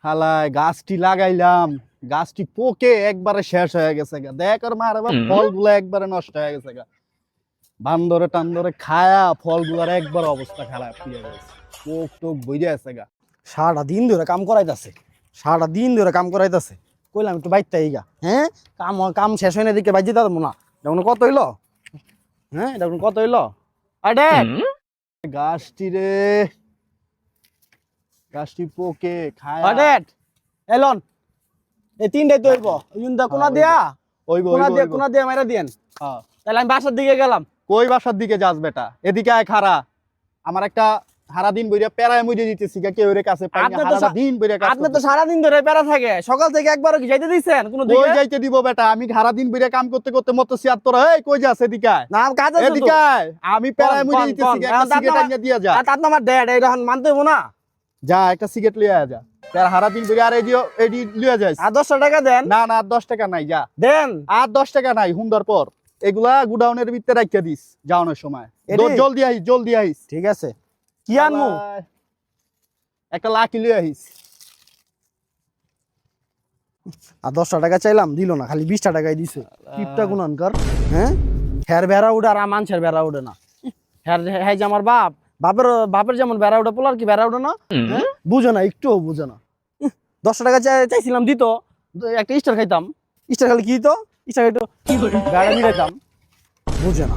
হালায় গাছটি লাগাইলাম, গাছটি পোকে একবারে শেষ হয়ে গেছে গা। দেখ আর মার ফলগুলো একবারে নষ্ট হয়ে গেছে গা। বান্দরে টান্দরে খায়া ফলগুলার একবার অবস্থা খারাপ হয়ে গেছে, পোক টোক বইরে আছে গা। সারাটা দিন ধরে কাম করাইতাছে, সারাটা দিন ধরে কাম করাইতাছে। কইলাম একটু বাইতে এইগা, হ্যাঁ কাম কাম শেষ হয় না দিকে বাইতে পারবো না। এটা কত হইলো? হ্যাঁ এটা কত হইলো? আরে গাছটি রে, গাছটি পোকে খায়া। আরে এলন এই তিনটাই তো হইব। ইউনদা কোনা দিয়া, ওইবো কোনা দিয়া, ওইবো। কোনা দিয়া মাইরা দিয়েন। হ্যাঁ। তাহলে আমি বাসার দিকে গেলাম। কই বাসার দিকে যাস বেটা? এদিকে আয় খারা। আমার একটা সারা দিন বইরা প্যারায় মুইরে দিতেছি গা, কেউ এর কাছে পাই না। আপনি তো সারা দিন বইরা কাজ আপনি তো করতেছি। সারাদিন ধরে প্যারা থাকে, সকাল থেকে একবারও কি যাইতে দিছেন কোন কই দিকে? যাইতে দিব বেটা? আমি সারা দিন বইরা কাম করতে করতে মরতেছি, আর তোরা এই কই যাস? এদিকে আয়। না কাজ আছে তো। এদিকে আয়। আমি প্যারায় মুইরে দিতেছি গা, একটা সিগারেট আনিয়ে দিয়া যা। তাত আমার ড্যাড এটা এখন মানতে হইব না। যা একটা সিগারেট লিয়ে আয় যা। প্যারা সারা দিন বইরা আর এডি লিয়ে যাইস। আর 10 টাকা দেন। না না, আর 10 টাকা নাই, যা। দেন। আর 10 টাকা নাই, হুন্দার পর এগুলা গুডাউনের ভিতরে রাখিয়া দিস যাওয়ানোর সময়। এডি? জলদি আইস, জলদি আইস। ঠিক আছে। কি আনমু? একটা লাকি লিয়ে আইস। আর 10 টাকা চাইলাম দিল না, খালি 20 টাকাই দিছে। টিপটা কোন আনকার? হ্যাঁ হের বেড়া উড়ে আর মানুষের বেড়া উড়ে না। হের হ্যাঁ যে আমার বাপ, বাপের যেমন বেড়া উড়ে পোলার কি বেড়া উড়ে না? হ্যাঁ? বুঝো না, একটুও বুঝো না। 10 টাকা চাইছিলাম দিত, একটা স্টার খাইতাম। স্টার খালি কি দিত? স্টার খাইতো বেড়া মিলাইতাম, বুঝে না।